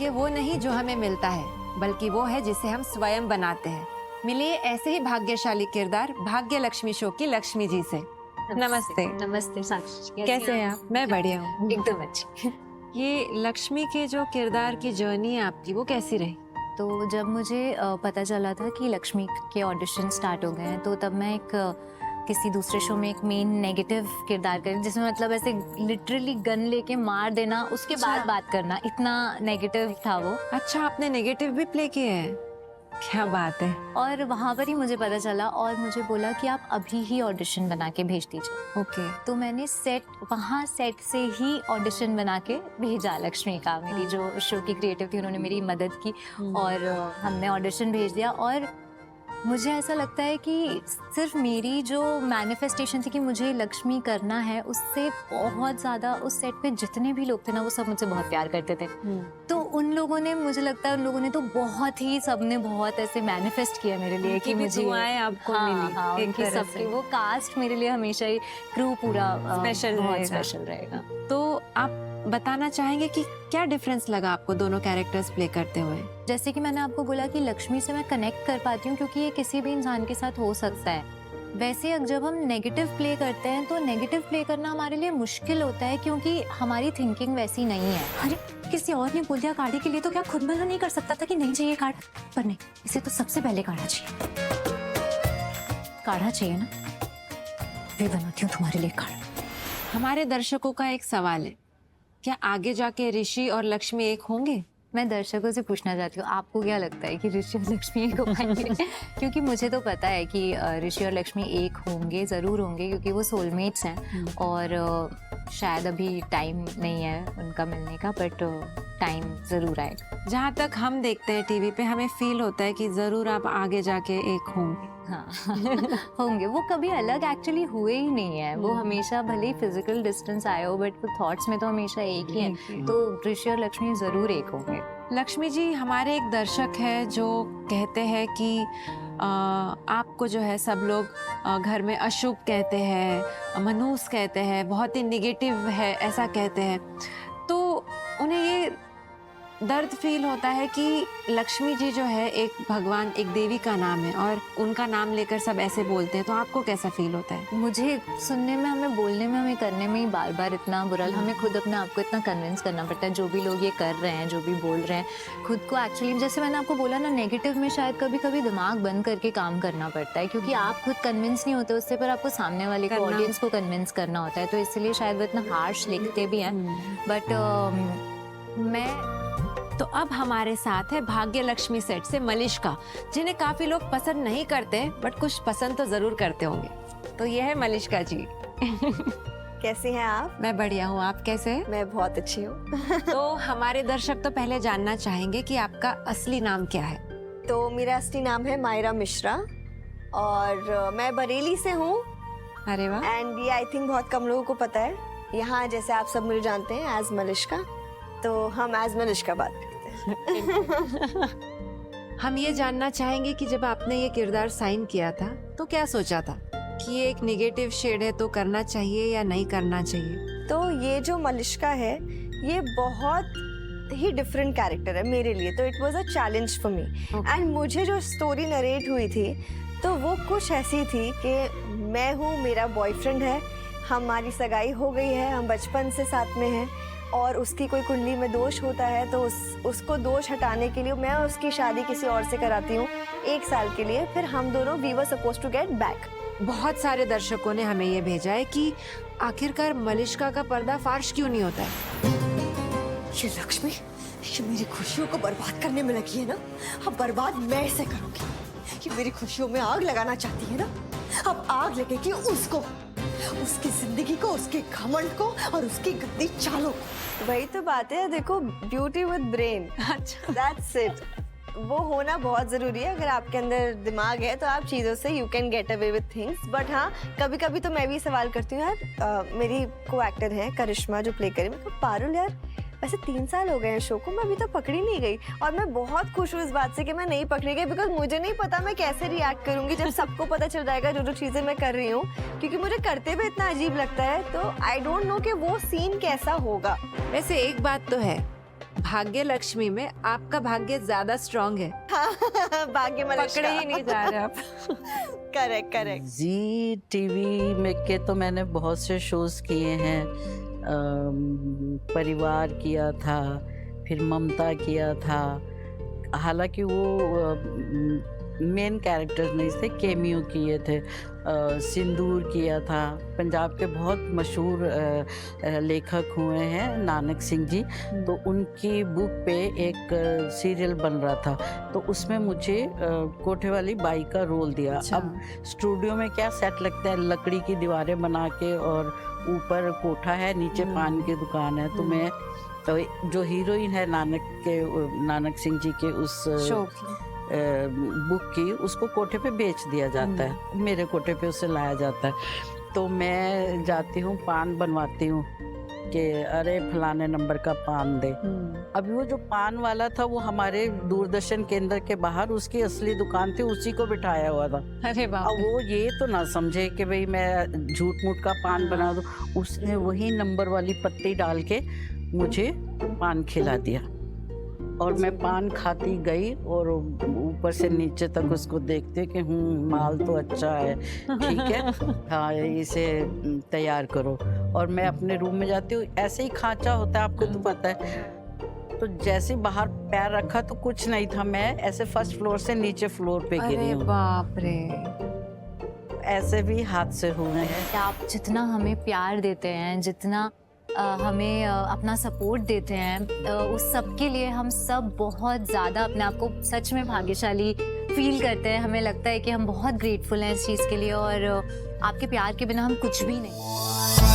भाग्य वो नहीं जो हमें मिलता है, बल्कि वो है जिसे हम स्वयं बनाते हैं। मिलिए ऐसे ही भाग्यशाली किरदार भाग्य लक्ष्मी शो की लक्ष्मी जी से। नमस्ते। नमस्ते साक्षी, कैसे हैं आप? मैं बढ़िया हूँ। एकदम अच्छी। ये लक्ष्मी के जो किरदार की जर्नी है आपकी, वो कैसी रही? तो जब मुझे पता चला था कि लक्ष्मी के ऑडिशन स्टार्ट हो गए हैं, तो तब मैं किसी दूसरे शो में एक मेन नेगेटिव किरदार कर, जिसमें मतलब ऐसे लिटरली गन लेके मार देना, उसके बाद बात करना, इतना नेगेटिव था वो। अच्छा, आपने नेगेटिव भी प्ले किए हैं? क्या बात है। और वहाँ पर ही मुझे पता चला और मुझे बोला कि आप अभी ही ऑडिशन बना के भेज दीजिए। ओके। तो मैंने वहाँ सेट से ही ऑडिशन बना के भेजा लक्ष्मी का। मेरी जो शो की क्रिएटिव थी, उन्होंने मेरी मदद की और हमने ऑडिशन भेज दिया। और मुझे ऐसा लगता है कि सिर्फ मेरी जो मैनिफेस्टेशन थी कि मुझे लक्ष्मी करना है, उससे बहुत ज़्यादा उस सेट पे जितने भी लोग थे ना, वो सब मुझसे बहुत प्यार करते थे। तो उन लोगों ने, मुझे लगता है उन लोगों ने तो बहुत ही, सबने बहुत ऐसे मैनिफेस्ट किया मेरे लिए कि मुझे दुआएं आपको मिली। हाँ, एक उनकी तरह सबकी से। वो कास्ट मेरे लिए हमेशा ही, क्रू पूरा स्पेशल बहुत रहेगा। स्पेशल रहेगा। तो आप बताना चाहेंगे कि क्या डिफरेंस लगा आपको दोनों कैरेक्टर्स प्ले करते हुए? जैसे कि मैंने आपको बोला कि लक्ष्मी से मैं कनेक्ट कर पाती हूँ क्योंकि ये किसी भी इंसान के साथ हो सकता है। वैसे अब जब हम नेगेटिव प्ले करते हैं तो नेगेटिव प्ले करना हमारे लिए मुश्किल होता है क्योंकि हमारी थिंकिंग वैसी नहीं है। अरे किसी और ने बोल दिया गाड़ी के लिए, तो क्या खुद मना नहीं कर सकता था कि नहीं चाहिए कार्ड? पर नहीं, इसे तो सबसे पहले काढ़ा चाहिए। काढ़ा चाहिए ना, वे बनाती हूँ तुम्हारे लिए कार्ड। हमारे दर्शकों का एक सवाल है, क्या आगे जाके ऋषि और लक्ष्मी एक होंगे? मैं दर्शकों से पूछना चाहती हूँ, आपको क्या लगता है कि ऋषि और लक्ष्मी एक हो पाएंगे? क्योंकि मुझे तो पता है कि ऋषि और लक्ष्मी एक होंगे, ज़रूर होंगे, क्योंकि वो सोलमेट्स हैं। और शायद अभी टाइम नहीं है उनका मिलने का, बट टाइम ज़रूर आएगा। जहाँ तक हम देखते हैं टीवी पे, हमें फील होता है कि जरूर आप आगे जाके एक होंगे। हाँ होंगे। वो कभी अलग एक्चुअली हुए ही नहीं है, वो हमेशा भले ही फिजिकल डिस्टेंस आए हो, बट वो थॉट्स में तो हमेशा एक ही है। तो ऋषि और लक्ष्मी ज़रूर एक होंगे। लक्ष्मी जी, हमारे एक दर्शक है जो कहते हैं कि आपको जो है सब लोग घर में अशुभ कहते हैं, मनहूस कहते हैं, बहुत ही निगेटिव है ऐसा कहते हैं। तो उन्हें ये दर्द फील होता है कि लक्ष्मी जी जो है एक भगवान, एक देवी का नाम है और उनका नाम लेकर सब ऐसे बोलते हैं। तो आपको कैसा फील होता है? मुझे सुनने में, हमें बोलने में, हमें करने में ही बार बार इतना बुरा, हमें खुद अपने आप को इतना कन्विंस करना पड़ता है। जो भी लोग ये कर रहे हैं, जो भी बोल रहे हैं, खुद को एक्चुअली, जैसे मैंने आपको बोला ना, नेगेटिव में शायद कभी कभी दिमाग बंद करके काम करना पड़ता है, क्योंकि आप खुद कन्विंस नहीं होते उससे, पर आपको सामने वाले को, ऑडियंस को कन्विंस करना होता है। तो इसलिए शायद वो इतना हार्श लिखते भी हैं। बट तो अब हमारे साथ है भाग्य लक्ष्मी सेट से मलिष्का, जिन्हें काफी लोग पसंद नहीं करते, बट कुछ पसंद तो जरूर करते होंगे। तो ये है मलिष्का जी। कैसी हैं आप? मैं बढ़िया हूँ, आप कैसे हैं? मैं बहुत अच्छी हूँ। तो हमारे दर्शक तो पहले जानना चाहेंगे कि आपका असली नाम क्या है? तो मेरा असली नाम है मायरा मिश्रा और मैं बरेली से हूँ। अरे वाह। एंड ये आई थिंक बहुत कम लोगों को पता है। यहाँ जैसे आप सब मुझे जानते हैं एज मलिष्का, तो हम एज मलिष्का बात करते हैं। हम ये जानना चाहेंगे कि जब आपने ये किरदार साइन किया था तो क्या सोचा था कि ये एक नेगेटिव शेड है, तो करना चाहिए या नहीं करना चाहिए? तो ये जो मलिष्का है, ये बहुत ही डिफरेंट कैरेक्टर है मेरे लिए, तो it was a challenge for me. And मुझे जो स्टोरी नरेट हुई थी तो वो कुछ ऐसी थी कि मैं हूँ, मेरा बॉयफ्रेंड है, हमारी सगाई हो गई है, हम बचपन से साथ में हैं, और उसकी कोई कुंडली में दोष होता है तो उसको दोष हटाने के लिए मैं उसकी शादी किसी और से कराती हूँ 1 साल के लिए। फिर हम दोनों we were supposed to get back. बहुत सारे दर्शकों ने हमें ये भेजा है कि आखिरकार मलिष्का का पर्दाफाश क्यों नहीं होता है? ये लक्ष्मी, ये मेरी खुशियों को बर्बाद करने में लगी है ना, अब बर्बाद मैं इसे करूंगी। ये मेरी खुशियों में आग लगाना चाहती है ना, अब आग लगेगी उसको, उसकी जिंदगी को, उसके घमंड को और उसकी गंदी चालों को। वही तो बात है, देखो, beauty with brain, that's it. वो होना बहुत जरूरी है। अगर आपके अंदर दिमाग है तो आप चीजों से you can get away with things. But हाँ, कभी कभी तो मैं भी सवाल करती हूँ यार, मेरी को एक्टर है करिश्मा जो प्ले करी, मैं पारुल यार, वैसे 3 साल हो गए हैं शो को, मैं अभी तक पकड़ी नहीं गई। और मैं बहुत खुश हूँ इस बात से कि मैं नहीं पकड़ी गई, बिकॉज मुझे नहीं पता मैं कैसे रिएक्ट करूंगी जब सबको पता चल जाएगा जो जो चीजें मैं कर रही हूँ, क्योंकि मुझे करते हुए इतना अजीब लगता है। तो आई डोंट नो कि वो सीन कैसा होगा। वैसे एक बात तो है, भाग्य लक्ष्मी में आपका भाग्य ज्यादा स्ट्रांग है, भाग्य पकड़े ही नहीं जा रहे आप। Correct correct. जी टीवी में के तो मैंने बहुत से शोज किए हैं। परिवार किया था, फिर ममता किया था। हालांकि वो मेन कैरेक्टर्स नहीं थे, केमियो किए थे। सिंदूर किया था। पंजाब के बहुत मशहूर लेखक हुए हैं नानक सिंह जी, तो उनकी बुक पे एक सीरियल बन रहा था, तो उसमें मुझे कोठे वाली बाई का रोल दिया। अच्छा। अब स्टूडियो में क्या सेट लगता है, लकड़ी की दीवारें बना के और ऊपर कोठा है, नीचे पान की दुकान है, तो मैं तो जो हीरोइन है नानक सिंह जी के उस शो की। बुक की, उसको कोठे पे बेच दिया जाता है, मेरे कोठे पे उसे लाया जाता है। तो मैं जाती हूँ, पान बनवाती हूँ कि अरे फलाने नंबर का पान दे। अभी वो जो पान वाला था वो हमारे दूरदर्शन केंद्र के बाहर उसकी असली दुकान थी, उसी को बिठाया हुआ था। अरे बाप अब वो ये तो ना समझे कि भाई मैं झूठ मूठ का पान बना दूं। उसने वही नंबर वाली पत्ती डाल के मुझे पान खिला दिया और मैं पान खाती गई और ऊपर से नीचे तक उसको देखते कि माल तो अच्छा है, ठीक है, हाँ इसे तैयार करो। और मैं अपने रूम में जाती हूँ, ऐसे ही खांचा होता है, आपको तो पता है। तो जैसे बाहर पैर रखा तो कुछ नहीं था, मैं ऐसे फर्स्ट फ्लोर से नीचे फ्लोर पे गिरी अरे हूँ। बाप रे। ऐसे भी हादसे हुए हैं। आप जितना हमें प्यार देते हैं, जितना हमें अपना सपोर्ट देते हैं, उस सब के लिए हम सब बहुत ज़्यादा अपने आप को सच में भाग्यशाली फील करते हैं। हमें लगता है कि हम बहुत ग्रेटफुल हैं इस चीज़ के लिए, और आपके प्यार के बिना हम कुछ भी नहीं।